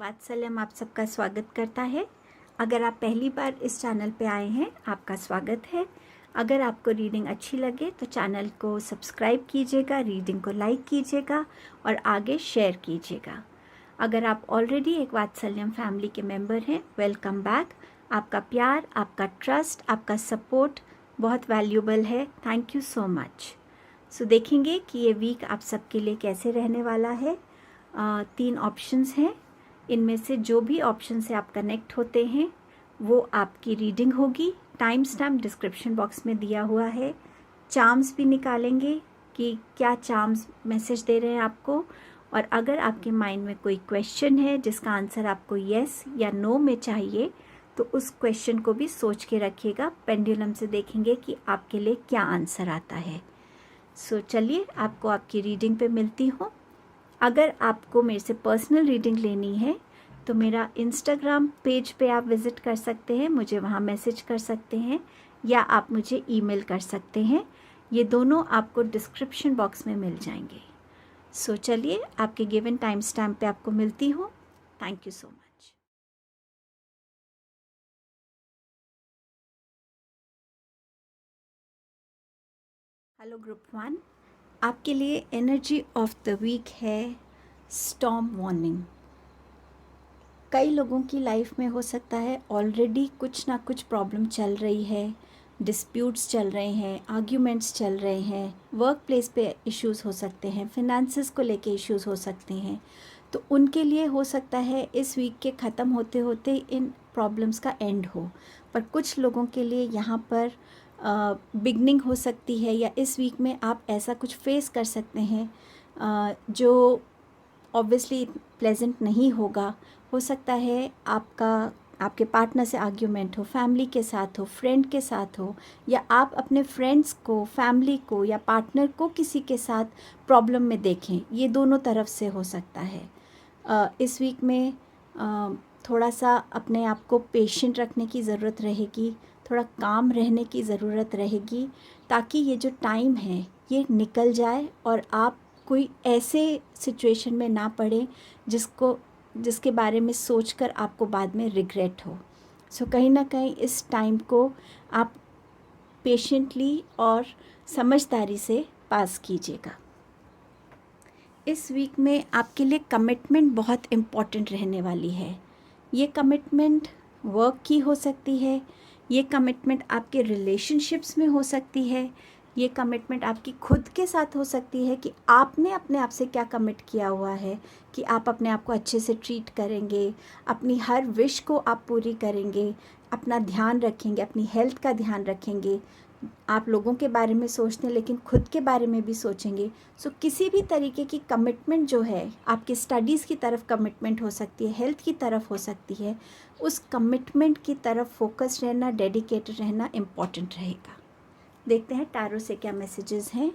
वात्सल्यम आप सबका स्वागत करता है। अगर आप पहली बार इस चैनल पे आए हैं, आपका स्वागत है। अगर आपको रीडिंग अच्छी लगे तो चैनल को सब्सक्राइब कीजिएगा, रीडिंग को लाइक कीजिएगा और आगे शेयर कीजिएगा। अगर आप ऑलरेडी एक वात्सल्यम फैमिली के मेंबर हैं, वेलकम बैक। आपका प्यार, आपका ट्रस्ट, आपका सपोर्ट बहुत वैल्यूबल है। Thank you so much. So देखेंगे कि ये वीक आप सबके लिए कैसे रहने वाला है। 3 ऑप्शंस हैं, इनमें से जो भी ऑप्शन से आप कनेक्ट होते हैं वो आपकी रीडिंग होगी। टाइम स्टैम्प डिस्क्रिप्शन बॉक्स में दिया हुआ है। चार्म्स भी निकालेंगे कि क्या चार्म्स मैसेज दे रहे हैं आपको। और अगर आपके माइंड में कोई क्वेश्चन है जिसका आंसर आपको येस या नो में चाहिए तो उस क्वेश्चन को भी सोच के रखिएगा। पेंडुलम से देखेंगे कि आपके लिए क्या आंसर आता है। सो चलिए आपको आपकी रीडिंग पे मिलती हूँ। अगर आपको मेरे से पर्सनल रीडिंग लेनी है तो मेरा इंस्टाग्राम पेज पे आप विज़िट कर सकते हैं, मुझे वहाँ मैसेज कर सकते हैं या आप मुझे ईमेल कर सकते हैं। ये दोनों आपको डिस्क्रिप्शन बॉक्स में मिल जाएंगे। सो चलिए आपके गिवन टाइम स्टैम्प पे आपको मिलती हूँ। Thank you so much. Hello group 1, आपके लिए एनर्जी ऑफ द वीक है स्टॉर्म वार्निंग। कई लोगों की लाइफ में हो सकता है ऑलरेडी कुछ ना कुछ प्रॉब्लम चल रही है, डिस्प्यूट्स चल रहे हैं, आर्ग्यूमेंट्स चल रहे हैं, वर्क प्लेस पे इश्यूज़ हो सकते हैं, फिनेंसेस को लेके इश्यूज़ हो सकते हैं। तो उनके लिए हो सकता है इस वीक के ख़त्म होते होते इन प्रॉब्लम्स का एंड हो। पर कुछ लोगों के लिए यहाँ पर बिगनिंग हो सकती है या इस वीक में आप ऐसा कुछ फेस कर सकते हैं जो ऑब्वियसली प्लेजेंट नहीं होगा। हो सकता है आपके पार्टनर से आर्ग्यूमेंट हो, फैमिली के साथ हो, फ्रेंड के साथ हो, या आप अपने फ्रेंड्स को, फैमिली को या पार्टनर को किसी के साथ प्रॉब्लम में देखें। ये दोनों तरफ से हो सकता है। इस वीक में थोड़ा सा अपने आप को पेशेंट रखने की ज़रूरत रहेगी, थोड़ा काम रहने की ज़रूरत रहेगी ताकि ये जो टाइम है ये निकल जाए और आप कोई ऐसे सिचुएशन में ना पड़े जिसके बारे में सोचकर आपको बाद में रिग्रेट हो। सो कहीं ना कहीं इस टाइम को आप पेशेंटली और समझदारी से पास कीजिएगा। इस वीक में आपके लिए कमिटमेंट बहुत इम्पॉर्टेंट रहने वाली है। ये कमिटमेंट वर्क की हो सकती है, ये कमिटमेंट आपके रिलेशनशिप्स में हो सकती है, ये कमिटमेंट आपकी खुद के साथ हो सकती है कि आपने अपने आप से क्या कमिट किया हुआ है कि आप अपने आप को अच्छे से ट्रीट करेंगे, अपनी हर विश को आप पूरी करेंगे, अपना ध्यान रखेंगे, अपनी हेल्थ का ध्यान रखेंगे। आप लोगों के बारे में सोचते हैं लेकिन खुद के बारे में भी सोचेंगे। सो किसी भी तरीके की कमिटमेंट जो है, आपके स्टडीज़ की तरफ कमिटमेंट हो सकती है, हेल्थ की तरफ हो सकती है, उस कमिटमेंट की तरफ फोकस रहना, डेडिकेटेड रहना इम्पॉर्टेंट रहेगा। देखते हैं टैरो से क्या मैसेजेस हैं।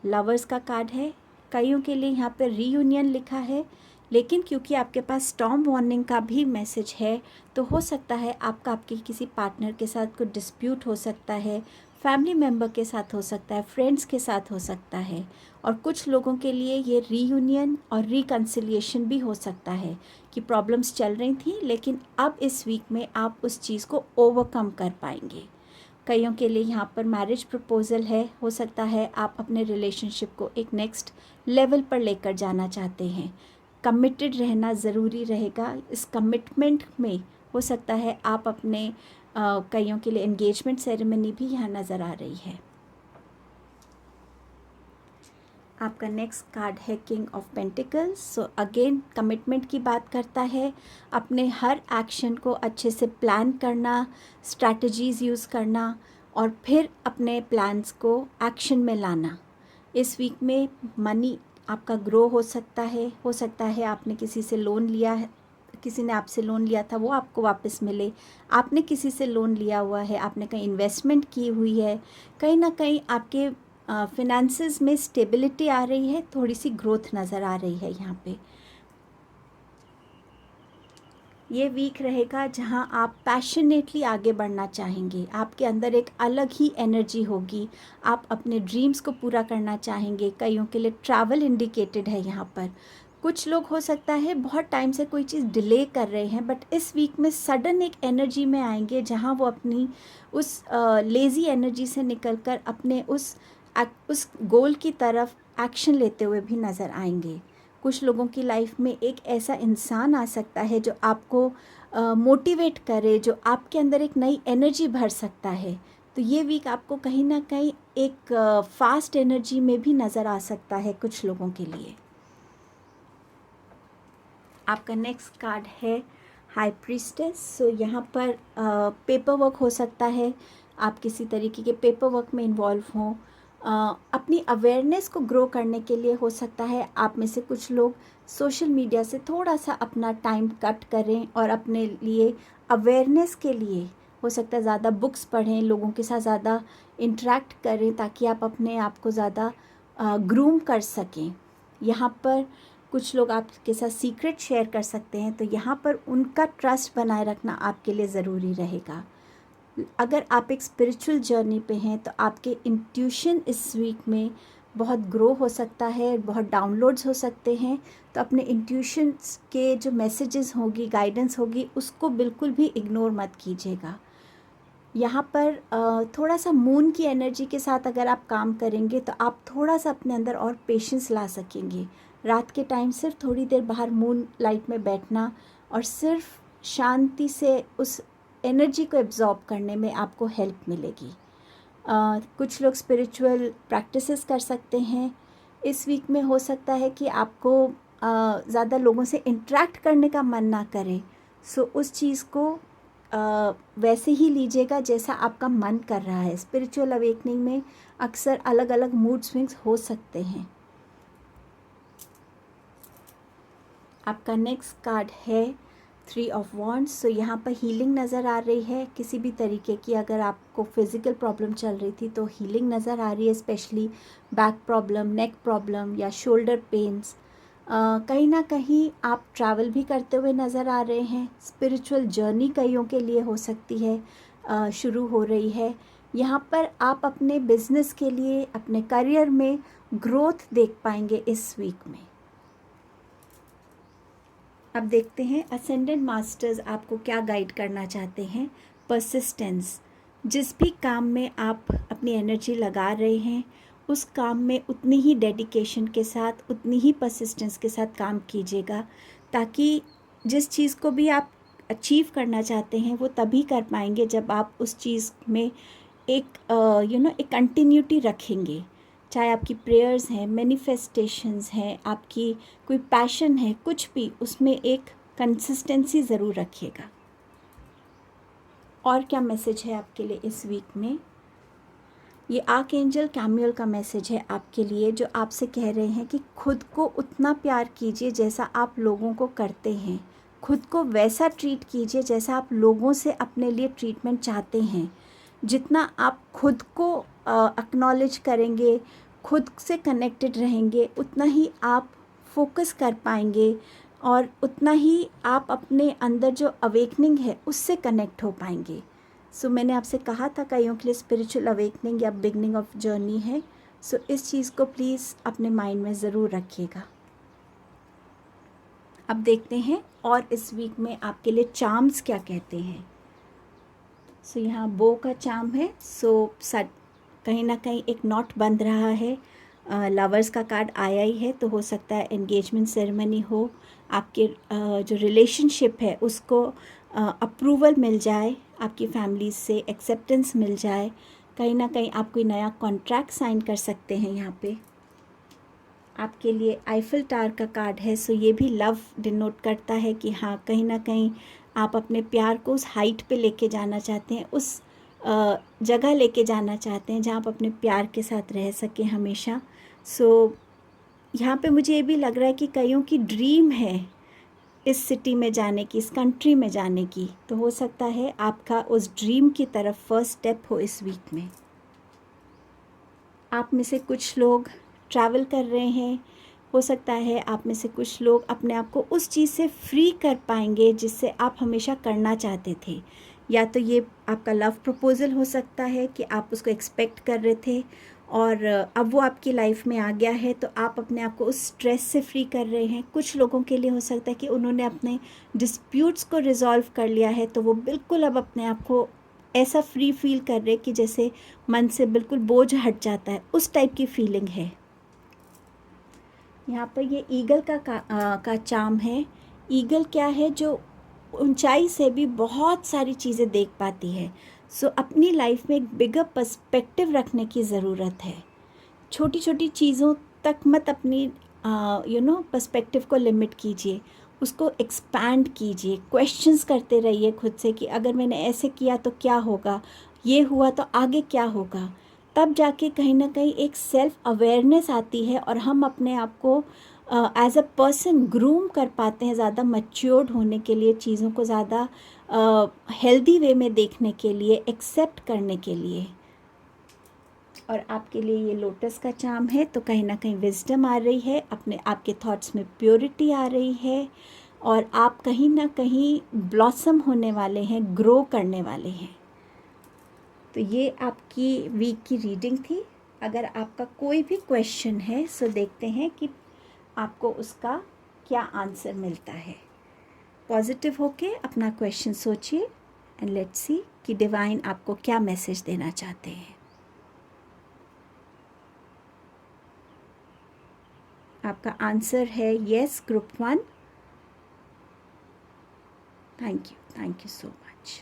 लवर्स का कार्ड है। कईयों के लिए यहाँ पर रीयूनियन लिखा है, लेकिन क्योंकि आपके पास स्टॉर्म वार्निंग का भी मैसेज है तो हो सकता है आपके किसी पार्टनर के साथ कोई डिस्प्यूट हो सकता है, फैमिली मेम्बर के साथ हो सकता है, फ्रेंड्स के साथ हो सकता है। और कुछ लोगों के लिए ये रीयूनियन और रिकन्सिलिएशन भी हो सकता है कि प्रॉब्लम्स चल रही थी लेकिन अब इस वीक में आप उस चीज़ को ओवरकम कर पाएंगे। कईयों के लिए यहाँ पर मैरिज प्रपोज़ल है। हो सकता है आप अपने रिलेशनशिप को एक नेक्स्ट लेवल पर लेकर जाना चाहते हैं। कमिटेड रहना ज़रूरी रहेगा। इस कमिटमेंट में हो सकता है आप अपने कईयों के लिए एंगेजमेंट सेरेमनी भी यहाँ नज़र आ रही है। आपका नेक्स्ट कार्ड है king of pentacles. So again commitment की बात करता है। अपने हर एक्शन को अच्छे से प्लान करना, स्ट्रैटेजीज़ यूज़ करना और फिर अपने प्लान्स को एक्शन में लाना। इस वीक में मनी आपका ग्रो हो सकता है आपने किसी से लोन लिया है, किसी ने आपसे लोन लिया था वो आपको वापस मिले, आपने किसी से लोन लिया हुआ है, आपने कहीं इन्वेस्टमेंट की हुई है, कहीं ना कहीं आपके फिनेंसेस में स्टेबिलिटी आ रही है, थोड़ी सी ग्रोथ नज़र आ रही है। यहाँ पे ये वीक रहेगा जहाँ आप पैशनेटली आगे बढ़ना चाहेंगे। आपके अंदर एक अलग ही एनर्जी होगी, आप अपने ड्रीम्स को पूरा करना चाहेंगे। कईयों के लिए ट्रैवल इंडिकेटेड है यहाँ पर, कुछ लोग हो सकता है बहुत टाइम से कोई चीज़ डिले कर रहे हैं, बट इस वीक में सडन एक एनर्जी में आएंगे जहां वो अपनी उस लेज़ी एनर्जी से निकलकर अपने उस गोल की तरफ एक्शन लेते हुए भी नज़र आएंगे। कुछ लोगों की लाइफ में एक ऐसा इंसान आ सकता है जो आपको मोटिवेट करे, जो आपके अंदर एक नई एनर्जी भर सकता है। तो ये वीक आपको कहीं ना कहीं एक फास्ट एनर्जी में भी नज़र आ सकता है कुछ लोगों के लिए। आपका नेक्स्ट कार्ड है हाई प्रीस्टेस। सो यहाँ पर पेपर वर्क हो सकता है, आप किसी तरीके के पेपर वर्क में इन्वॉल्व हों। अपनी अवेयरनेस को ग्रो करने के लिए हो सकता है आप में से कुछ लोग सोशल मीडिया से थोड़ा सा अपना टाइम कट करें और अपने लिए अवेयरनेस के लिए हो सकता है ज़्यादा बुक्स पढ़ें, लोगों के साथ ज़्यादा इंटरेक्ट करें ताकि आप अपने आप को ज़्यादा ग्रूम कर सकें। यहाँ पर कुछ लोग आपके साथ सीक्रेट शेयर कर सकते हैं, तो यहाँ पर उनका ट्रस्ट बनाए रखना आपके लिए ज़रूरी रहेगा। अगर आप एक स्पिरिचुअल जर्नी पे हैं तो आपके इंट्यूशन इस वीक में बहुत ग्रो हो सकता है, बहुत डाउनलोड्स हो सकते हैं। तो अपने इंट्यूशंस के जो मैसेजेस होगी, गाइडेंस होगी, उसको बिल्कुल भी इग्नोर मत कीजिएगा। यहाँ पर थोड़ा सा मून की एनर्जी के साथ अगर आप काम करेंगे तो आप थोड़ा सा अपने अंदर और पेशेंस ला सकेंगे। रात के टाइम सिर्फ थोड़ी देर बाहर मून लाइट में बैठना और सिर्फ शांति से उस एनर्जी को एब्जॉर्ब करने में आपको हेल्प मिलेगी। कुछ लोग स्पिरिचुअल प्रैक्टिसेस कर सकते हैं। इस वीक में हो सकता है कि आपको ज़्यादा लोगों से इंटरेक्ट करने का मन ना करे, सो उस चीज़ को वैसे ही लीजिएगा जैसा आपका मन कर रहा है। स्पिरिचुअल अवेकनिंग में अक्सर अलग अलग मूड स्विंग्स हो सकते हैं। आपका नेक्स्ट कार्ड है 3 ऑफ वॉन्ड्स। सो यहाँ पर हीलिंग नज़र आ रही है किसी भी तरीके की। अगर आपको फिज़िकल प्रॉब्लम चल रही थी तो हीलिंग नज़र आ रही है, स्पेशली बैक प्रॉब्लम, नेक प्रॉब्लम या शोल्डर पेन्स। कहीं ना कहीं आप ट्रैवल भी करते हुए नज़र आ रहे हैं। स्पिरिचुअल जर्नी कईयों के लिए हो सकती है शुरू हो रही है। यहाँ पर आप अपने बिजनेस के लिए, अपने करियर में ग्रोथ देख पाएंगे इस वीक में। अब देखते हैं असेंडेंट मास्टर्स आपको क्या गाइड करना चाहते हैं। परसिस्टेंस, जिस भी काम में आप अपनी एनर्जी लगा रहे हैं उस काम में उतनी ही डेडिकेशन के साथ, उतनी ही परसिस्टेंस के साथ काम कीजिएगा, ताकि जिस चीज़ को भी आप अचीव करना चाहते हैं वो तभी कर पाएंगे जब आप उस चीज़ में एक एक कंटिन्यूटी रखेंगे। चाहे आपकी प्रेयर्स हैं, मैनिफेस्टेशंस हैं, आपकी कोई पैशन है, कुछ भी, उसमें एक कंसिस्टेंसी ज़रूर रखिएगा। और क्या मैसेज है आपके लिए इस वीक में? ये आर्कएंजल कैमियल का मैसेज है आपके लिए, जो आपसे कह रहे हैं कि खुद को उतना प्यार कीजिए जैसा आप लोगों को करते हैं। खुद को वैसा ट्रीट कीजिए जैसा आप लोगों से अपने लिए ट्रीटमेंट चाहते हैं। जितना आप खुद को एक्नॉलेज करेंगे, खुद से कनेक्टेड रहेंगे, उतना ही आप फोकस कर पाएंगे और उतना ही आप अपने अंदर जो अवेकनिंग है उससे कनेक्ट हो पाएंगे। सो मैंने आपसे कहा था कईयों के लिए स्पिरिचुअल अवेकनिंग या बिगनिंग ऑफ जर्नी है। सो इस चीज़ को प्लीज़ अपने माइंड में ज़रूर रखिएगा। अब देखते हैं और इस वीक में आपके लिए चार्म्स क्या कहते हैं। सो यहाँ बो का चार्म है। सो कहीं ना कहीं एक नॉट बंध रहा है। लवर्स का कार्ड आया ही है, तो हो सकता है एंगेजमेंट सेरेमनी हो, आपके जो रिलेशनशिप है उसको अप्रूवल मिल जाए, आपकी फैमिली से एक्सेप्टेंस मिल जाए। कहीं ना कहीं आप कोई नया कॉन्ट्रैक्ट साइन कर सकते हैं। यहाँ पे आपके लिए आईफिल टावर का कार्ड है। सो ये भी लव डिनोट करता है कि हाँ, कहीं ना कहीं आप अपने प्यार को उस हाइट पे लेके जाना चाहते हैं, उस जगह लेके जाना चाहते हैं जहाँ आप अपने प्यार के साथ रह सकें हमेशा। सो यहाँ पे मुझे ये भी लग रहा है कि कईयों की ड्रीम है इस सिटी में जाने की, इस कंट्री में जाने की, तो हो सकता है आपका उस ड्रीम की तरफ फर्स्ट स्टेप हो इस वीक में। आप में से कुछ लोग ट्रैवल कर रहे हैं, हो सकता है आप में से कुछ लोग अपने आप को उस चीज़ से फ्री कर पाएंगे जिससे आप हमेशा करना चाहते थे। या तो ये आपका लव प्रपोज़ल हो सकता है कि आप उसको एक्सपेक्ट कर रहे थे और अब वो आपकी लाइफ में आ गया है, तो आप अपने आप को उस स्ट्रेस से फ्री कर रहे हैं। कुछ लोगों के लिए हो सकता है कि उन्होंने अपने डिस्प्यूट्स को रिजॉल्व कर लिया है, तो वो बिल्कुल अब अपने आप को ऐसा फ्री फील कर रहे कि जैसे मन से बिल्कुल बोझ हट जाता है, उस टाइप की फीलिंग है। यहाँ पर ये ईगल का चार्म है। ईगल क्या है, जो ऊंचाई से भी बहुत सारी चीज़ें देख पाती है। सो अपनी लाइफ में एक बिगर पर्सपेक्टिव रखने की ज़रूरत है। छोटी छोटी चीज़ों तक मत अपनी पर्सपेक्टिव को लिमिट कीजिए, उसको एक्सपैंड कीजिए। क्वेश्चंस करते रहिए खुद से कि अगर मैंने ऐसे किया तो क्या होगा, ये हुआ तो आगे क्या होगा। तब जाके कहीं ना कहीं एक सेल्फ अवेयरनेस आती है और हम अपने आप को एज अ पर्सन ग्रूम कर पाते हैं, ज़्यादा मैच्योर्ड होने के लिए, चीज़ों को ज़्यादा हेल्दी वे में देखने के लिए, एक्सेप्ट करने के लिए। और आपके लिए ये लोटस का चार्म है, तो कहीं ना कहीं विजडम आ रही है, अपने आपके थॉट्स में प्योरिटी आ रही है, और आप कहीं ना कहीं ब्लॉसम होने वाले हैं, ग्रो करने वाले हैं। तो ये आपकी वीक की रीडिंग थी। अगर आपका कोई भी क्वेश्चन है, सो देखते हैं कि आपको उसका क्या आंसर मिलता है। पॉजिटिव होके अपना क्वेश्चन सोचिए एंड लेट्स सी कि डिवाइन आपको क्या मैसेज देना चाहते हैं। आपका आंसर है yes, group 1। Thank you so much.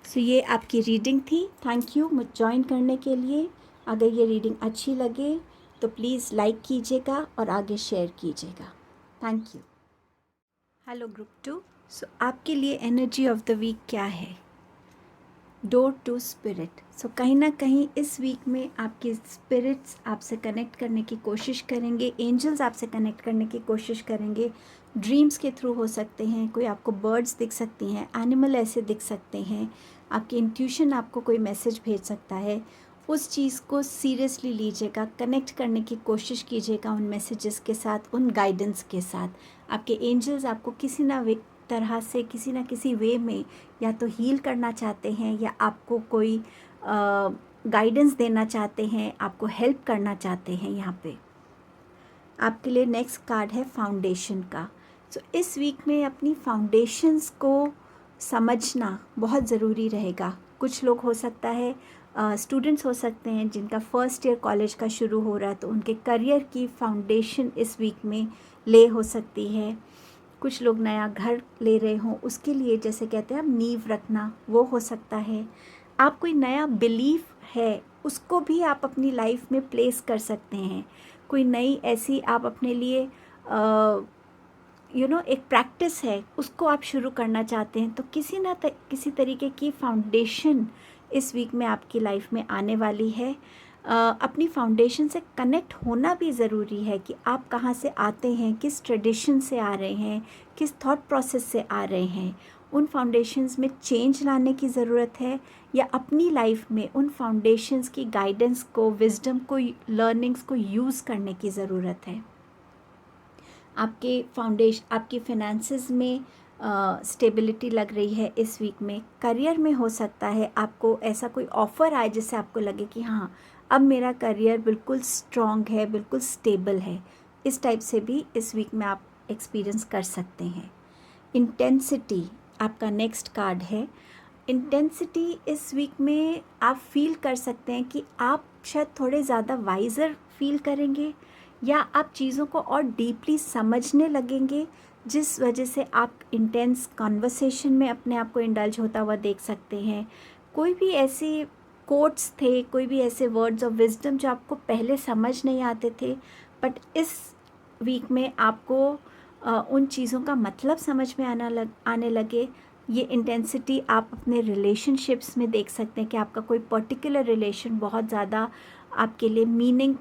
So ये आपकी रीडिंग थी। थैंक यू मुझे ज्वाइन करने के लिए। अगर ये रीडिंग अच्छी लगे तो प्लीज़ लाइक कीजिएगा और आगे शेयर कीजिएगा। Thank you. Hello group 2। सो आपके लिए एनर्जी ऑफ द वीक क्या है? Door to spirit. सो कहीं ना कहीं इस वीक में आपके स्पिरिट्स आपसे कनेक्ट करने की कोशिश करेंगे, एंजल्स आपसे कनेक्ट करने की कोशिश करेंगे। ड्रीम्स के थ्रू हो सकते हैं, कोई आपको बर्ड्स दिख सकती हैं, एनिमल ऐसे दिख सकते हैं, आपकी इंट्यूशन आपको कोई मैसेज भेज सकता है। उस चीज़ को सीरियसली लीजिएगा, कनेक्ट करने की कोशिश कीजिएगा उन मैसेजेस के साथ, उन गाइडेंस के साथ। आपके एंजल्स आपको किसी ना तरह से, किसी ना किसी वे में या तो हील करना चाहते हैं, या आपको कोई गाइडेंस देना चाहते हैं, आपको हेल्प करना चाहते हैं। यहाँ पे आपके लिए नेक्स्ट कार्ड है फाउंडेशन का। सो इस वीक में अपनी फाउंडेशंस को समझना बहुत ज़रूरी रहेगा। कुछ लोग हो सकता है स्टूडेंट्स हो सकते हैं जिनका फर्स्ट ईयर कॉलेज का शुरू हो रहा है, तो उनके करियर की फाउंडेशन इस वीक में ले हो सकती है। कुछ लोग नया घर ले रहे हों, उसके लिए जैसे कहते हैं आप नींव रखना, वो हो सकता है। आप कोई नया बिलीफ है, उसको भी आप अपनी लाइफ में प्लेस कर सकते हैं। कोई नई ऐसी आप अपने लिए एक प्रैक्टिस है, उसको आप शुरू करना चाहते हैं, तो किसी तरीके की फाउंडेशन इस वीक में आपकी लाइफ में आने वाली है। अपनी फाउंडेशन से कनेक्ट होना भी ज़रूरी है कि आप कहाँ से आते हैं, किस ट्रेडिशन से आ रहे हैं, किस थॉट प्रोसेस से आ रहे हैं। उन फाउंडेशंस में चेंज लाने की ज़रूरत है, या अपनी लाइफ में उन फाउंडेशंस की गाइडेंस को, विजडम को, लर्निंग्स को यूज़ करने की ज़रूरत है। आपकी फाइनेंसेस में स्टेबिलिटी लग रही है इस वीक में। करियर में हो सकता है आपको ऐसा कोई ऑफ़र आए जिससे आपको लगे कि हाँ, अब मेरा करियर बिल्कुल स्ट्रॉन्ग है, बिल्कुल स्टेबल है। इस टाइप से भी इस वीक में आप एक्सपीरियंस कर सकते हैं। इंटेंसिटी आपका नेक्स्ट कार्ड है। इंटेंसिटी इस वीक में आप फील कर सकते हैं कि आप शायद थोड़े ज़्यादा वाइज़र फील करेंगे, या आप चीज़ों को और डीपली समझने लगेंगे, जिस वजह से आप इंटेंस कॉन्वर्सेशन में अपने आप को इंडल्ज होता हुआ देख सकते हैं। कोई भी ऐसे कोट्स थे, कोई भी ऐसे वर्ड्स ऑफ विजडम जो आपको पहले समझ नहीं आते थे, बट इस वीक में आपको उन चीज़ों का मतलब समझ में आने लगे। ये इंटेंसिटी आप अपने रिलेशनशिप्स में देख सकते हैं कि आपका कोई पर्टिकुलर रिलेशन बहुत ज़्यादा आपके लिए मीनिंग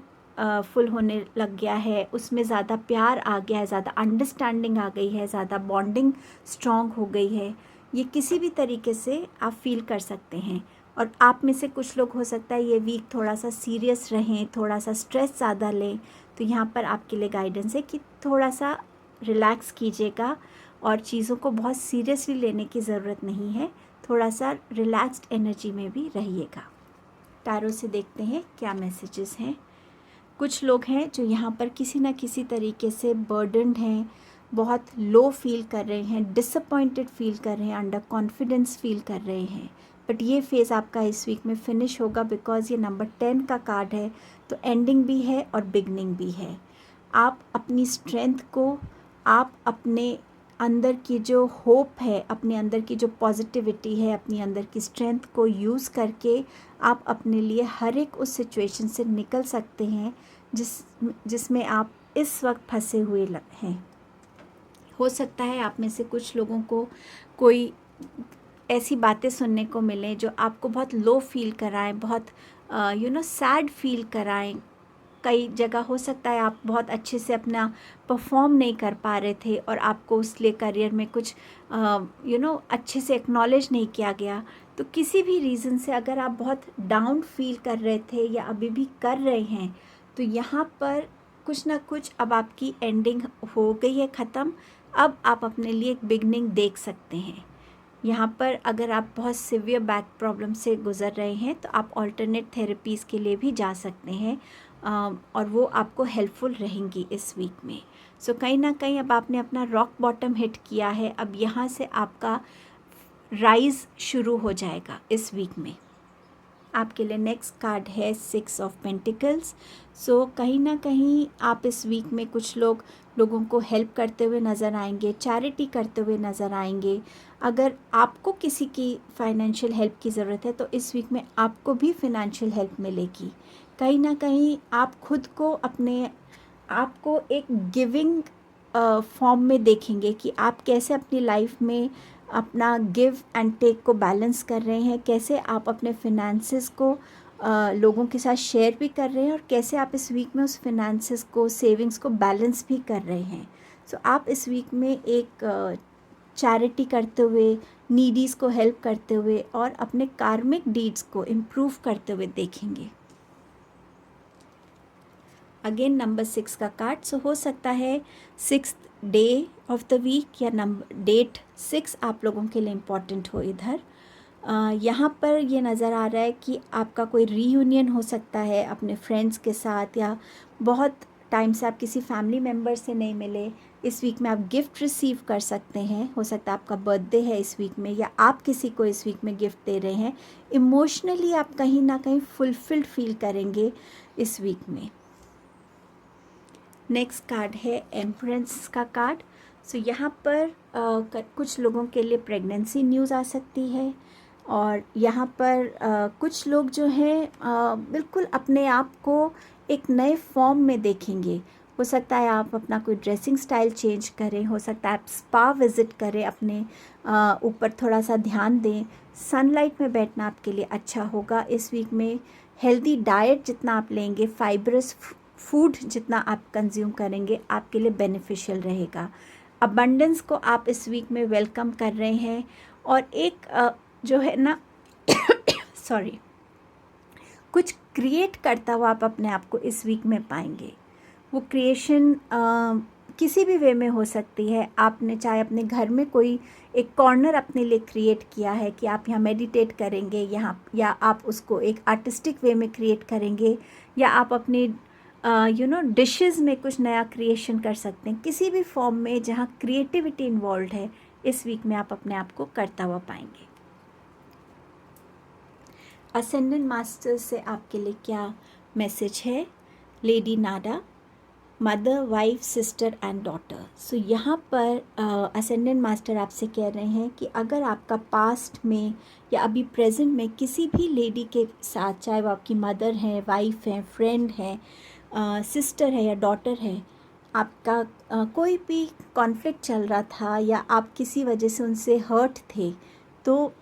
फुल होने लग गया है, उसमें ज़्यादा प्यार आ गया है, ज़्यादा अंडरस्टैंडिंग आ गई है, ज़्यादा बॉन्डिंग स्ट्रॉन्ग हो गई है। ये किसी भी तरीके से आप फील कर सकते हैं। और आप में से कुछ लोग हो सकता है ये वीक थोड़ा सा सीरियस रहें, थोड़ा सा स्ट्रेस ज़्यादा लें, तो यहाँ पर आपके लिए गाइडेंस है कि थोड़ा सा रिलैक्स कीजिएगा, और चीज़ों को बहुत सीरियसली लेने की ज़रूरत नहीं है। थोड़ा सा रिलैक्स्ड एनर्जी में भी रहिएगा। टैरो से देखते हैं क्या मैसेजेस हैं। कुछ लोग हैं जो यहाँ पर किसी ना किसी तरीके से बर्डनड हैं, बहुत लो फील कर रहे हैं, डिसअपॉइंटेड फील कर रहे हैं, अंडर कॉन्फिडेंस फील कर रहे हैं। बट ये फेज़ आपका इस वीक में फिनिश होगा, बिकॉज़ ये नंबर 10 का कार्ड है, तो एंडिंग भी है और बिगनिंग भी है। आप अपनी स्ट्रेंथ को, आप अपने अंदर की जो होप है, अपने अंदर की जो पॉजिटिविटी है, अपनी अंदर की स्ट्रेंथ को यूज़ करके आप अपने लिए हर एक उस सिचुएशन से निकल सकते हैं जिसमें आप इस वक्त फंसे हुए हैं। हो सकता है आप में से कुछ लोगों को कोई ऐसी बातें सुनने को मिलें जो आपको बहुत लो फील कराएं, बहुत सैड फील कराएं। कई जगह हो सकता है आप बहुत अच्छे से अपना परफॉर्म नहीं कर पा रहे थे और आपको उस लिए करियर में कुछ अच्छे से एक्नॉलेज नहीं किया गया। तो किसी भी रीज़न से अगर आप बहुत डाउन फील कर रहे थे या अभी भी कर रहे हैं, तो यहाँ पर कुछ ना कुछ अब आपकी एंडिंग हो गई है ख़त्म। अब आप अपने लिए एक बिगनिंग देख सकते हैं। यहाँ पर अगर आप बहुत सिवियर बैक प्रॉब्लम से गुज़र रहे हैं तो आप ऑल्टरनेट थेरेपीज़ के लिए भी जा सकते हैं, और वो आपको हेल्पफुल रहेंगी इस वीक में। सो कहीं ना कहीं अब आपने अपना रॉक बॉटम हिट किया है, अब यहाँ से आपका राइज़ शुरू हो जाएगा इस वीक में। आपके लिए नेक्स्ट कार्ड है 6 ऑफ पेंटिकल्स। सो कहीं ना कहीं आप इस वीक में कुछ लोगों को हेल्प करते हुए नज़र आएंगे, चैरिटी करते हुए नज़र आएंगे। अगर आपको किसी की फाइनेंशियल हेल्प की ज़रूरत है तो इस वीक में आपको भी फाइनेंशियल हेल्प मिलेगी। कहीं ना कहीं आप खुद को आपको एक गिविंग फॉर्म में देखेंगे कि आप कैसे अपनी लाइफ में अपना गिव एंड टेक को बैलेंस कर रहे हैं, कैसे आप अपने फिनेंसेस को लोगों के साथ शेयर भी कर रहे हैं और कैसे आप इस वीक में उस फिनेंसेस को, सेविंग्स को बैलेंस भी कर रहे हैं। सो आप इस वीक में एक चैरिटी करते हुए, नीडीज़ को हेल्प करते हुए और अपने कार्मिक डीड्स को इम्प्रूव करते हुए देखेंगे। अगेन नंबर 6 का कार्ड। सो हो सकता है 6th day of the week या डेट 6 आप लोगों के लिए इम्पॉर्टेंट हो इधर। यहाँ पर ये नज़र आ रहा है कि आपका कोई रीयूनियन हो सकता है अपने फ्रेंड्स के साथ, या बहुत टाइम से आप किसी फैमिली मेम्बर से नहीं मिले। इस वीक में आप गिफ्ट रिसीव कर सकते हैं। हो सकता है आपका बर्थडे है इस वीक में, या आप किसी को इस वीक में गिफ्ट दे रहे हैं। इमोशनली आप कहीं ना कहीं फुलफिल्ड फील करेंगे इस वीक में। नेक्स्ट कार्ड है एम्परेंस का कार्ड। सो यहाँ पर कुछ लोगों के लिए प्रेगनेंसी न्यूज़ आ सकती है, और यहाँ पर कुछ लोग जो हैं बिल्कुल अपने आप को एक नए फॉर्म में देखेंगे। हो सकता है आप अपना कोई ड्रेसिंग स्टाइल चेंज करें, हो सकता है आप स्पा विज़िट करें, अपने ऊपर थोड़ा सा ध्यान दें। सनलाइट में बैठना आपके लिए अच्छा होगा इस वीक में। हेल्दी डाइट जितना आप लेंगे, फाइबरस फूड जितना आप कंज्यूम करेंगे, आपके लिए बेनिफिशियल रहेगा। अबंडेंस को आप इस वीक में वेलकम कर रहे हैं, और एक जो है ना सॉरी, कुछ क्रिएट करता हुआ आप अपने आप को इस वीक में पाएंगे। वो क्रिएशन किसी भी वे में हो सकती है। आपने चाहे अपने घर में कोई एक कॉर्नर अपने लिए क्रिएट किया है कि आप यहाँ मेडिटेट करेंगे यहाँ, या आप उसको एक आर्टिस्टिक वे में क्रिएट करेंगे, या आप अपनी डिशेस में कुछ नया क्रिएशन कर सकते हैं। किसी भी फॉर्म में जहाँ क्रिएटिविटी इन्वॉल्व है, इस वीक में आप अपने आप को करता हुआ पाएंगे। असेंडेंट मास्टर से आपके लिए क्या मैसेज है? Lady Nada, mother, wife, sister and daughter. So यहाँ पर असेंडेंट मास्टर आपसे कह रहे हैं कि अगर आपका पास्ट में या अभी प्रेजेंट में किसी भी लेडी के साथ, चाहे वो आपकी मदर है, वाइफ है, फ्रेंड है, सिस्टर है या डॉटर है, आपका कोई भी कॉन्फ्लिक्ट चल रहा था या आप किसी वजह से उनसे हर्ट थे, तो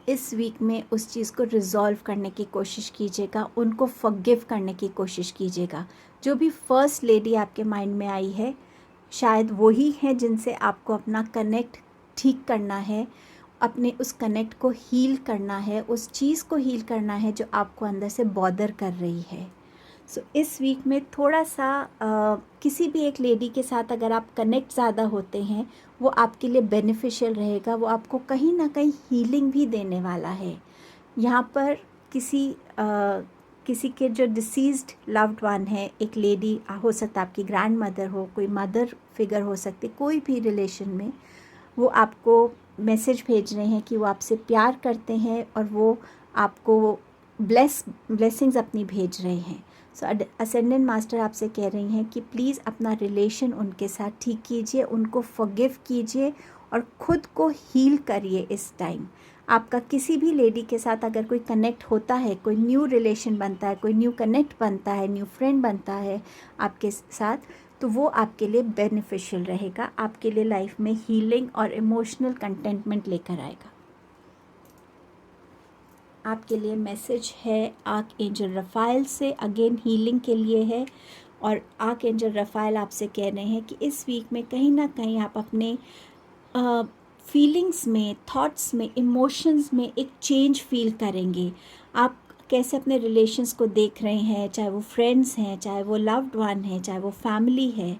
इस वीक में उस चीज़ को रिज़ॉल्व करने की कोशिश कीजिएगा, उनको फॉरगिव करने की कोशिश कीजिएगा। जो भी फर्स्ट लेडी आपके माइंड में आई है, शायद वही है जिनसे आपको अपना कनेक्ट ठीक करना है, अपने उस कनेक्ट को हील करना है, उस चीज़ को हील करना है जो आपको अंदर से बॉदर कर रही है। सो इस वीक में थोड़ा सा किसी भी एक लेडी के साथ अगर आप कनेक्ट ज़्यादा होते हैं, वो आपके लिए बेनिफिशियल रहेगा, वो आपको कहीं ना कहीं हीलिंग भी देने वाला है। यहाँ पर किसी के जो डिसीज्ड लव्ड वन है, एक लेडी हो सकता है, आपकी ग्रैंड मदर हो, कोई मदर फिगर हो सकती, कोई भी रिलेशन में, वो आपको मैसेज भेज रहे हैं कि वो आपसे प्यार करते हैं और वो आपको ब्लेसिंग्स अपनी भेज रहे हैं। सो असेंडेंट मास्टर आपसे कह रही हैं कि प्लीज़ अपना रिलेशन उनके साथ ठीक कीजिए, उनको फॉरगिव कीजिए और ख़ुद को हील करिए इस टाइम। आपका किसी भी लेडी के साथ अगर कोई कनेक्ट होता है, कोई न्यू रिलेशन बनता है, कोई न्यू कनेक्ट बनता है, न्यू फ्रेंड बनता है आपके साथ, तो वो आपके लिए बेनिफिशियल रहेगा, आपके लिए लाइफ में हीलिंग और इमोशनल कंटेंटमेंट लेकर आएगा। आपके लिए मैसेज है आर्क एंजल रफ़ाइल से, अगेन हीलिंग के लिए है। और आर्क एंजल रफ़ाइल आपसे कह रहे हैं कि इस वीक में कहीं ना कहीं आप अपने फीलिंग्स में, थॉट्स में, इमोशंस में एक चेंज फील करेंगे। आप कैसे अपने रिलेशंस को देख रहे हैं, चाहे वो फ्रेंड्स हैं, चाहे वो लव्ड वन है, चाहे वो फैमिली है,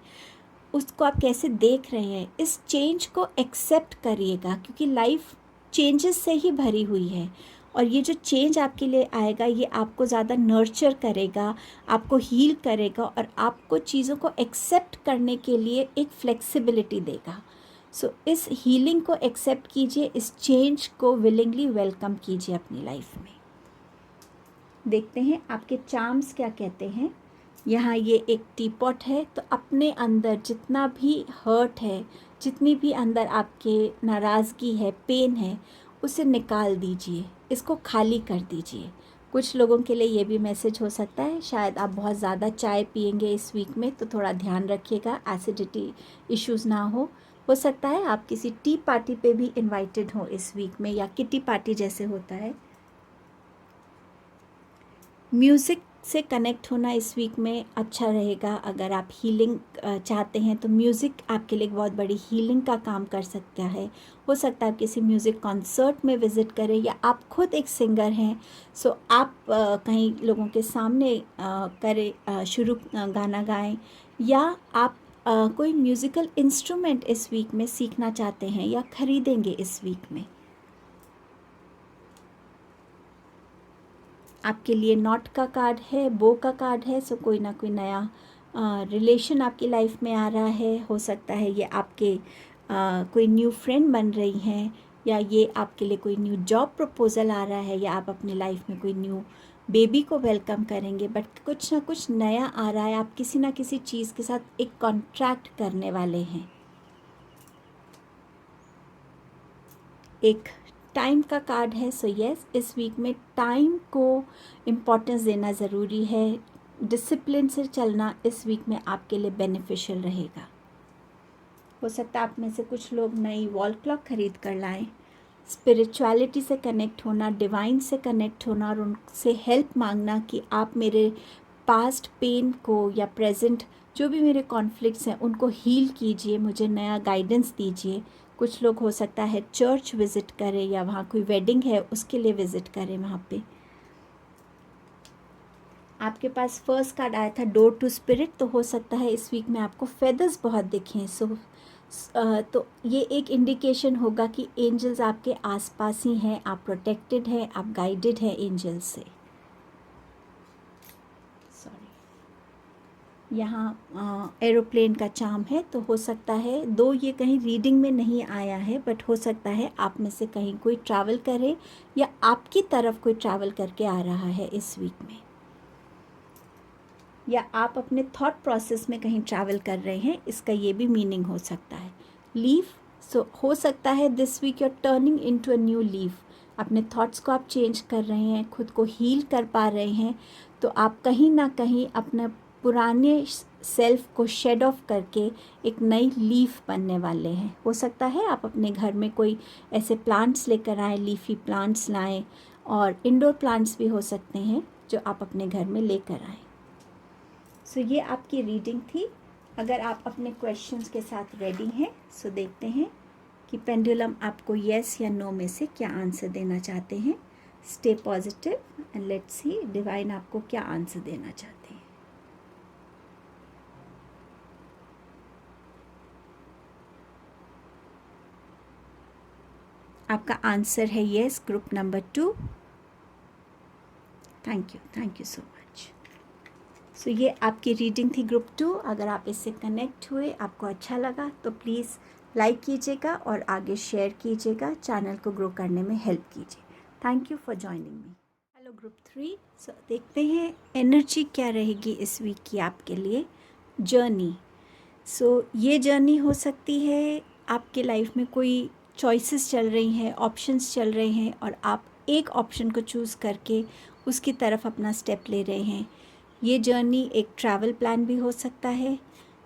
उसको आप कैसे देख रहे हैं, इस चेंज को एक्सेप्ट करिएगा, क्योंकि लाइफ चेंजेस से ही भरी हुई है। और ये जो चेंज आपके लिए आएगा, ये आपको ज़्यादा नर्चर करेगा, आपको हील करेगा और आपको चीज़ों को एक्सेप्ट करने के लिए एक फ्लेक्सिबिलिटी देगा। सो इस हीलिंग को एक्सेप्ट कीजिए, इस चेंज को विलिंगली वेलकम कीजिए अपनी लाइफ में। देखते हैं आपके चार्म्स क्या कहते हैं। यहाँ ये एक टी पॉट है, तो अपने अंदर जितना भी हर्ट है, जितनी भी अंदर आपके नाराज़गी है, पेन है, उसे निकाल दीजिए, इसको खाली कर दीजिए। कुछ लोगों के लिए ये भी मैसेज हो सकता है, शायद आप बहुत ज़्यादा चाय पिएंगे इस वीक में, तो थोड़ा ध्यान रखिएगा एसिडिटी इश्यूज़ ना हो सकता है आप किसी टी पार्टी पे भी इनवाइटेड हो इस वीक में, या किटी पार्टी जैसे होता है। म्यूज़िक से कनेक्ट होना इस वीक में अच्छा रहेगा। अगर आप हीलिंग चाहते हैं तो म्यूज़िक आपके लिए एक बहुत बड़ी हीलिंग का काम कर सकता है। हो सकता है आप किसी म्यूज़िक कॉन्सर्ट में विज़िट करें, या आप खुद एक सिंगर हैं, सो आप कहीं लोगों के सामने गाना गाएं, या आप कोई म्यूज़िकल इंस्ट्रूमेंट इस वीक में सीखना चाहते हैं या ख़रीदेंगे इस वीक में। आपके लिए नॉट का कार्ड है, बो का कार्ड है, सो कोई ना कोई नया रिलेशन आपकी लाइफ में आ रहा है। हो सकता है ये आपके कोई न्यू फ्रेंड बन रही हैं, या ये आपके लिए कोई न्यू जॉब प्रपोज़ल आ रहा है, या आप अपनी लाइफ में कोई न्यू बेबी को वेलकम करेंगे। बट कुछ ना कुछ नया आ रहा है, आप किसी ना किसी चीज़ के साथ एक कॉन्ट्रैक्ट करने वाले हैं। एक टाइम का कार्ड है, सो यस, इस वीक में टाइम को इम्पोर्टेंस देना ज़रूरी है। डिसिप्लिन से चलना इस वीक में आपके लिए बेनिफिशियल रहेगा। हो सकता है आप में से कुछ लोग नई वॉल क्लॉक खरीद कर लाएं। स्पिरिचुअलिटी से कनेक्ट होना, डिवाइन से कनेक्ट होना और उनसे हेल्प मांगना कि आप मेरे पास्ट पेन को या प्रेजेंट जो भी मेरे कॉन्फ्लिक्ट्स हैं उनको हील कीजिए, मुझे नया गाइडेंस दीजिए। कुछ लोग हो सकता है चर्च विज़िट करें, या वहाँ कोई वेडिंग है उसके लिए विज़िट करें वहाँ पे। आपके पास फर्स्ट कार्ड आया था डोर टू स्पिरिट, तो हो सकता है इस वीक में आपको फेदर्स बहुत दिखें। तो ये एक इंडिकेशन होगा कि एंजल्स आपके आसपास ही हैं, आप प्रोटेक्टेड हैं, आप गाइडेड हैं एंजल्स से। यहाँ एरोप्लेन का चार्म है, तो हो सकता है, दो ये कहीं रीडिंग में नहीं आया है, बट हो सकता है आप में से कहीं कोई ट्रैवल करे, या आपकी तरफ कोई ट्रैवल करके आ रहा है इस वीक में, या आप अपने थॉट प्रोसेस में कहीं ट्रैवल कर रहे हैं, इसका ये भी मीनिंग हो सकता है। लीफ, सो हो सकता है this week you are turning into a new leaf. अपने थॉट्स को आप चेंज कर रहे हैं, खुद को हील कर पा रहे हैं, तो आप कहीं ना कहीं अपने पुराने सेल्फ को शेड ऑफ करके एक नई लीफ बनने वाले हैं। हो सकता है आप अपने घर में कोई ऐसे प्लांट्स लेकर आएँ, लीफी प्लांट्स लाएं, और इंडोर प्लांट्स भी हो सकते हैं जो आप अपने घर में लेकर आएँ। सो ये आपकी रीडिंग थी। अगर आप अपने क्वेश्चंस के साथ रेडी हैं, सो देखते हैं कि पेंडुलम आपको येस या नो में से क्या आंसर देना चाहते हैं। Stay positive and let's see divine आपको क्या आंसर देना चाहते हैं। आपका आंसर है yes, group number 2। Thank you so much. So ये आपकी रीडिंग थी ग्रुप 2। अगर आप इससे कनेक्ट हुए, आपको अच्छा लगा, तो प्लीज़ लाइक कीजिएगा और आगे शेयर कीजिएगा, चैनल को ग्रो करने में हेल्प कीजिए। Thank you for joining me. Hello group 3। सो देखते हैं एनर्जी क्या रहेगी इस वीक की आपके लिए। जर्नी। सो ये जर्नी हो सकती है आपके लाइफ में कोई चॉइसेस चल रही हैं, ऑप्शंस चल रहे हैं, और आप एक ऑप्शन को चूज़ करके उसकी तरफ अपना स्टेप ले रहे हैं। ये जर्नी एक ट्रैवल प्लान भी हो सकता है।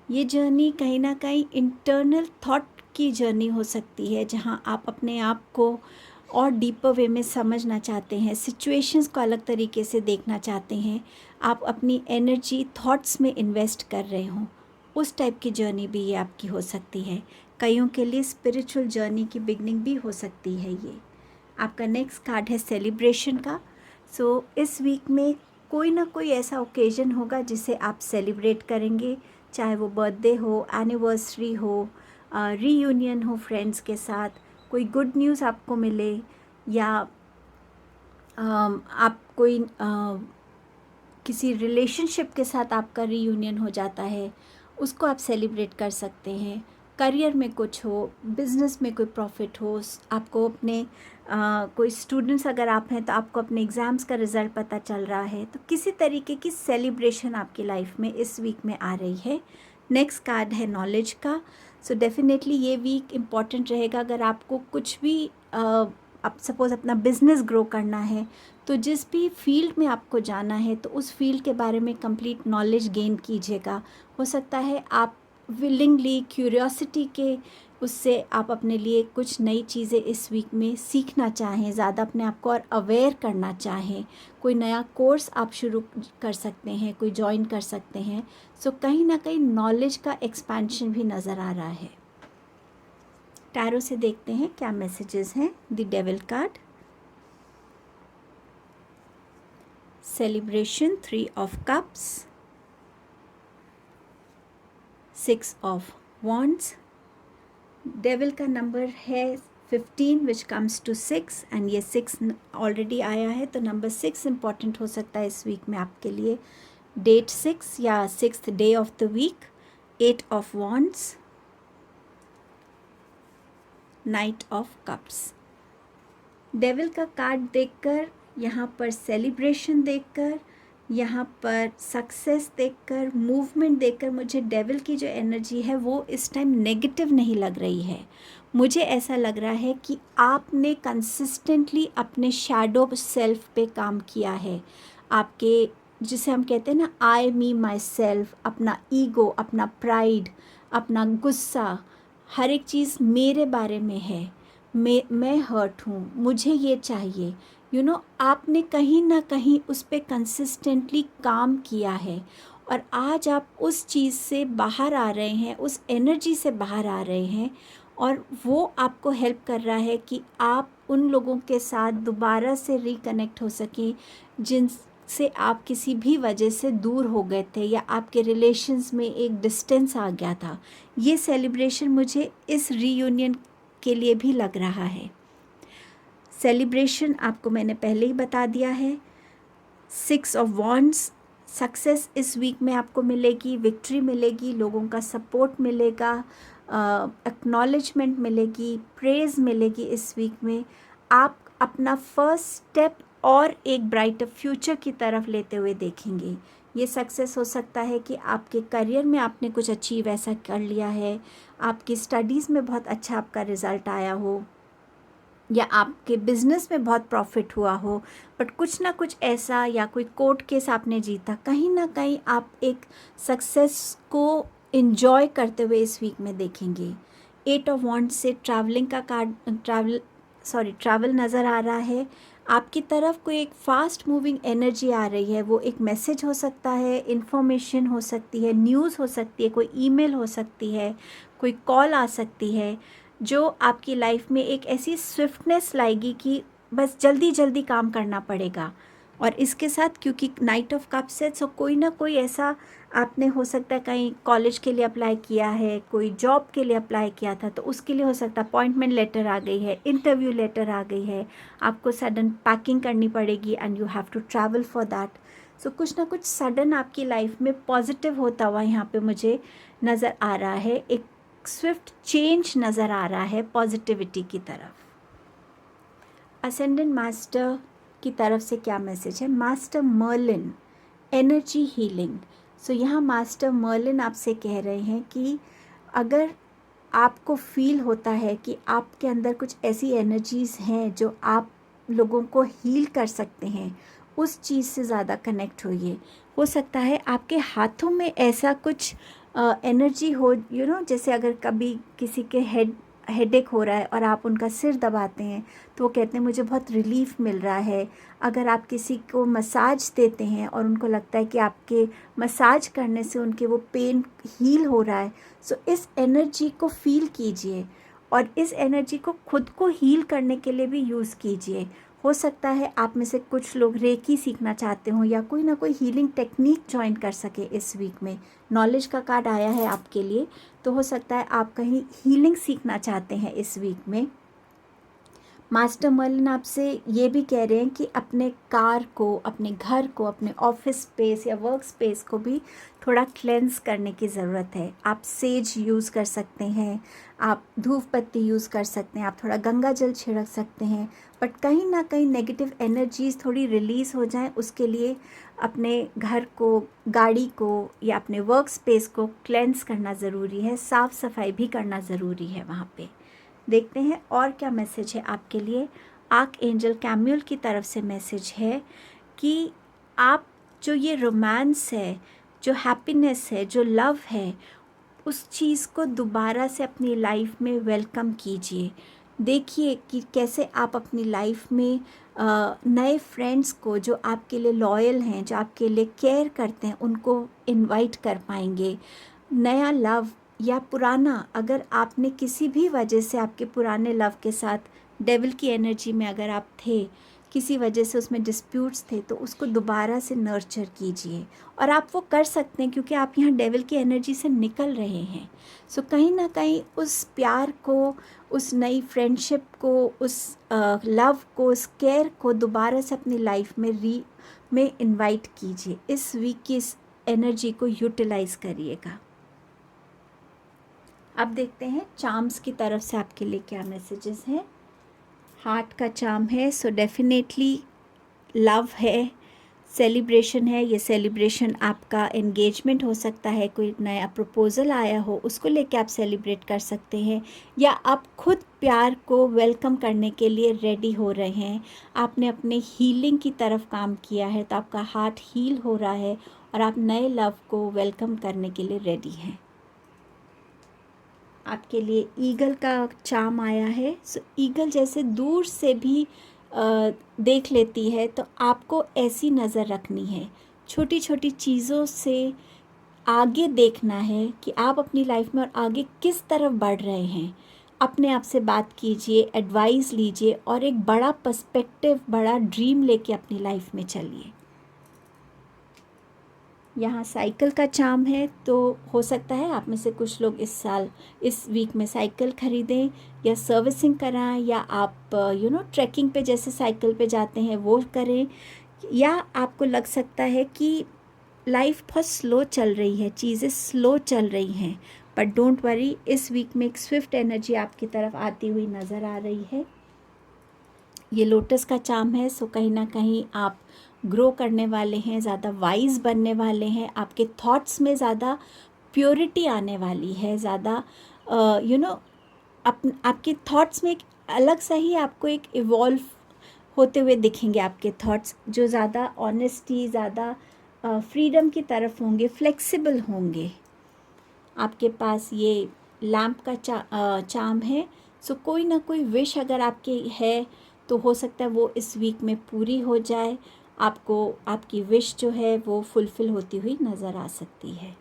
ये जर्नी कहीं ना कहीं इंटरनल थॉट की जर्नी हो सकती है, जहाँ आप अपने आप को और डीपर वे में समझना चाहते हैं, सिचुएशंस को अलग तरीके से देखना चाहते हैं, आप अपनी एनर्जी थॉट्स में इन्वेस्ट कर रहे हों, उस टाइप की जर्नी भी ये आपकी हो सकती है। कईयों के लिए स्पिरिचुअल जर्नी की बिगनिंग भी हो सकती है ये। आपका नेक्स्ट कार्ड है सेलिब्रेशन का। सो इस वीक में कोई ना कोई ऐसा ओकेजन होगा जिसे आप सेलिब्रेट करेंगे, चाहे वो बर्थडे हो, एनिवर्सरी हो, रीयूनियन हो फ्रेंड्स के साथ, कोई गुड न्यूज़ आपको मिले, या आप कोई किसी रिलेशनशिप के साथ आपका रीयूनियन हो जाता है, उसको आप सेलिब्रेट कर सकते हैं। करियर में कुछ हो, बिज़नेस में कोई प्रॉफिट हो, आपको अपने कोई स्टूडेंट्स अगर आप हैं तो आपको अपने एग्ज़ाम्स का रिज़ल्ट पता चल रहा है, तो किसी तरीके की सेलिब्रेशन आपकी लाइफ में इस वीक में आ रही है। नेक्स्ट कार्ड है नॉलेज का। सो डेफिनेटली ये वीक इम्पॉर्टेंट रहेगा। अगर आपको कुछ भी आप सपोज़ अपना बिज़नेस ग्रो करना है, तो जिस भी फील्ड में आपको जाना है तो उस फील्ड के बारे में कंप्लीट नॉलेज गेन कीजिएगा। हो सकता है आप विलिंगली, क्यूरियोसिटी के उससे आप अपने लिए कुछ नई चीज़ें इस वीक में सीखना चाहें, ज़्यादा अपने आप को और अवेयर करना चाहें। कोई नया कोर्स आप शुरू कर सकते हैं, कोई ज्वाइन कर सकते हैं। सो कहीं ना कहीं नॉलेज का एक्सपेंशन भी नज़र आ रहा है। टैरो से देखते हैं क्या मैसेजेस हैं। The devil card, celebration, 3 of cups, 6 of wands. Devil का नंबर है 15 विच कम्स टू 6, एंड ये 6 ऑलरेडी आया है, तो नंबर 6 इम्पॉर्टेंट हो सकता है इस वीक में आपके लिए। डेट 6 या 6th day of the week. 8 of wands, knight of cups. Devil का कार्ड देखकर, यहाँ पर सेलिब्रेशन देखकर, यहाँ पर सक्सेस देखकर, मूवमेंट देखकर, मुझे डेविल की जो एनर्जी है वो इस टाइम नेगेटिव नहीं लग रही है। मुझे ऐसा लग रहा है कि आपने कंसिस्टेंटली अपने शैडो सेल्फ पे काम किया है। आपके, जिसे हम कहते हैं ना, आई मी माई सेल्फ, अपना ईगो, अपना प्राइड, अपना गुस्सा, हर एक चीज़ मेरे बारे में है, मैं हर्ट हूँ, मुझे ये चाहिए, आपने कहीं ना कहीं उस पर कंसिस्टेंटली काम किया है, और आज आप उस चीज़ से बाहर आ रहे हैं, उस एनर्जी से बाहर आ रहे हैं, और वो आपको हेल्प कर रहा है कि आप उन लोगों के साथ दोबारा से रिकनेक्ट हो सकें जिनसे आप किसी भी वजह से दूर हो गए थे, या आपके रिलेशंस में एक डिस्टेंस आ गया था। ये सेलिब्रेशन मुझे इस रीयूनियन के लिए भी लग रहा है। सेलिब्रेशन आपको मैंने पहले ही बता दिया है। 6 ऑफ वॉन्ड्स, सक्सेस इस वीक में आपको मिलेगी, विक्ट्री मिलेगी, लोगों का सपोर्ट मिलेगा, एक्नॉलेजमेंट मिलेगी, प्रेज़ मिलेगी इस वीक में। आप अपना फर्स्ट स्टेप और एक ब्राइटर फ्यूचर की तरफ लेते हुए देखेंगे। ये सक्सेस हो सकता है कि आपके करियर में आपने कुछ अचीव ऐसा कर लिया है, आपकी स्टडीज़ में बहुत अच्छा आपका रिज़ल्ट आया हो, या आपके बिज़नेस में बहुत प्रॉफिट हुआ हो, बट कुछ ना कुछ ऐसा, या कोई कोर्ट केस आपने जीता, कहीं ना कहीं आप एक सक्सेस को एंजॉय करते हुए इस वीक में देखेंगे। 8 ऑफ वॉन्ड्स से ट्रैवलिंग का कार्ड, ट्रैवल नज़र आ रहा है। आपकी तरफ कोई एक फास्ट मूविंग एनर्जी आ रही है। वो एक मैसेज हो सकता है, इन्फॉर्मेशन हो सकती है, न्यूज़ हो सकती है, कोई ईमेल हो सकती है, कोई कॉल आ सकती है, जो आपकी लाइफ में एक ऐसी स्विफ्टनेस लाएगी कि बस जल्दी जल्दी काम करना पड़ेगा। और इसके साथ क्योंकि नाइट ऑफ कप्स है, सो कोई ना कोई ऐसा आपने हो सकता है कहीं कॉलेज के लिए अप्लाई किया है, कोई जॉब के लिए अप्लाई किया था, तो उसके लिए हो सकता है अपॉइंटमेंट लेटर आ गई है, इंटरव्यू लेटर आ गई है, आपको सडन पैकिंग करनी पड़ेगी and you have to travel for that. So कुछ ना कुछ सडन आपकी लाइफ में पॉजिटिव होता हुआ यहाँ पे मुझे नज़र आ रहा है, एक स्विफ्ट चेंज नज़र आ रहा है पॉजिटिविटी की तरफ। असेंडेंट मास्टर की तरफ से क्या मैसेज है? Master Merlin, energy healing. So यहाँ मास्टर मर्लिन आपसे कह रहे हैं कि अगर आपको फील होता है कि आपके अंदर कुछ ऐसी एनर्जीज़ हैं जो आप लोगों को हील कर सकते हैं, उस चीज़ से ज़्यादा कनेक्ट होइए। हो सकता है आपके हाथों में ऐसा कुछ एनर्जी हो, जैसे अगर कभी किसी के हेडेक हो रहा है और आप उनका सिर दबाते हैं तो वो कहते हैं मुझे बहुत रिलीफ मिल रहा है। अगर आप किसी को मसाज देते हैं और उनको लगता है कि आपके मसाज करने से उनके वो पेन हील हो रहा है, सो इस एनर्जी को फील कीजिए और इस एनर्जी को खुद को हील करने के लिए भी यूज़ कीजिए। हो सकता है आप में से कुछ लोग रेकी सीखना चाहते हो या कोई ना कोई हीलिंग टेक्निक ज्वाइन कर सके इस वीक में। नॉलेज का कार्ड आया है आपके लिए, तो हो सकता है आप कहीं हीलिंग सीखना चाहते हैं इस वीक में। मास्टर मर्लिन आपसे ये भी कह रहे हैं कि अपने कार को, अपने घर को, अपने ऑफिस स्पेस या वर्क स्पेस को भी थोड़ा क्लेंस करने की ज़रूरत है। आप सेज यूज़ कर सकते हैं, आप धूप पत्ती यूज़ कर सकते हैं, आप थोड़ा गंगा जल छिड़क सकते हैं, बट कहीं ना कहीं नेगेटिव एनर्जीज़ थोड़ी रिलीज़ हो जाएं, उसके लिए अपने घर को, गाड़ी को या अपने वर्क स्पेस को क्लेंस करना ज़रूरी है, साफ़ सफाई भी करना ज़रूरी है वहाँ पे। देखते हैं और क्या मैसेज है आपके लिए। आर्क एंजल कैम्यूल की तरफ से मैसेज है कि आप जो ये रोमांस है, जो हैप्पीनेस है, जो लव है, उस चीज़ को दोबारा से अपनी लाइफ में वेलकम कीजिए। देखिए कि कैसे आप अपनी लाइफ में नए फ्रेंड्स को जो आपके लिए लॉयल हैं, जो आपके लिए केयर करते हैं, उनको इनवाइट कर पाएंगे। नया लव या पुराना, अगर आपने किसी भी वजह से आपके पुराने लव के साथ डेविल की एनर्जी में अगर आप थे, किसी वजह से उसमें डिस्प्यूट्स थे, तो उसको दोबारा से नर्चर कीजिए। और आप वो कर सकते हैं क्योंकि आप यहाँ डेविल की एनर्जी से निकल रहे हैं। सो कहीं ना कहीं उस प्यार को, उस नई फ्रेंडशिप को, उस लव को, उस केयर को दोबारा से अपनी लाइफ में इनवाइट कीजिए। इस वीक की इस एनर्जी को यूटिलाइज़ करिएगा। अब देखते हैं चार्म्स की तरफ से आपके लिए क्या मैसेजेस हैं। हार्ट का चार्म है, सो डेफिनेटली लव है, सेलिब्रेशन है। ये सेलिब्रेशन आपका एंगेजमेंट हो सकता है, कोई नया प्रपोज़ल आया हो उसको लेके आप सेलिब्रेट कर सकते हैं, या आप खुद प्यार को वेलकम करने के लिए रेडी हो रहे हैं। आपने अपने हीलिंग की तरफ काम किया है तो आपका हार्ट हील हो रहा है और आप नए लव को वेलकम करने के लिए रेडी हैं। आपके लिए ईगल का चार्म आया है। सो ईगल जैसे दूर से भी देख लेती है, तो आपको ऐसी नज़र रखनी है, छोटी छोटी चीज़ों से आगे देखना है कि आप अपनी लाइफ में और आगे किस तरफ बढ़ रहे हैं। अपने आप से बात कीजिए, एडवाइस लीजिए और एक बड़ा पर्सपेक्टिव, बड़ा ड्रीम लेके अपनी लाइफ में चलिए। यहाँ साइकिल का चार्म है, तो हो सकता है आप में से कुछ लोग इस वीक में साइकिल खरीदें या सर्विसिंग कराएं, या आप ट्रैकिंग पे जैसे साइकिल पे जाते हैं वो करें। या आपको लग सकता है कि लाइफ बहुत स्लो चल रही है, चीज़ें स्लो चल रही हैं, बट डोंट वरी, इस वीक में एक स्विफ्ट एनर्जी आपकी तरफ आती हुई नज़र आ रही है। ये लोटस का चार्म है, सो कहीं ना कहीं आप ग्रो करने वाले हैं, ज़्यादा वाइज बनने वाले हैं, आपके थॉट्स में ज़्यादा प्योरिटी आने वाली है, ज़्यादा आपके थॉट्स में एक अलग सा ही आपको एक इवॉल्व होते हुए दिखेंगे। आपके थॉट्स जो ज़्यादा ऑनेस्टी, ज़्यादा फ्रीडम की तरफ होंगे, फ्लेक्सिबल होंगे। आपके पास ये लैम्प का चार्म है, सो कोई ना कोई विश अगर आपकी है तो हो सकता है वो इस वीक में पूरी हो जाए। आपको आपकी विश जो है वो फुलफ़िल होती हुई नज़र आ सकती है।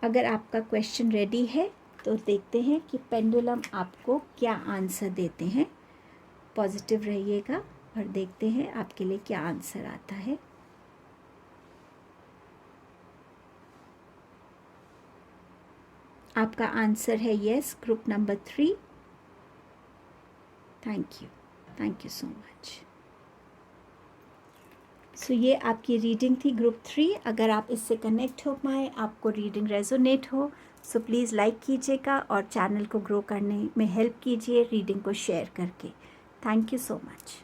अगर आपका क्वेश्चन रेडी है तो देखते हैं कि पेंडुलम आपको क्या आंसर देते हैं। पॉजिटिव रहिएगा और देखते हैं आपके लिए क्या आंसर आता है। आपका आंसर है yes, group number 3। Thank you so much. So ये आपकी रीडिंग थी ग्रुप 3। अगर आप इससे कनेक्ट हो पाए, आपको रीडिंग रेजोनेट हो, सो प्लीज़ लाइक कीजिएगा और चैनल को ग्रो करने में हेल्प कीजिए रीडिंग को शेयर करके। Thank you so much.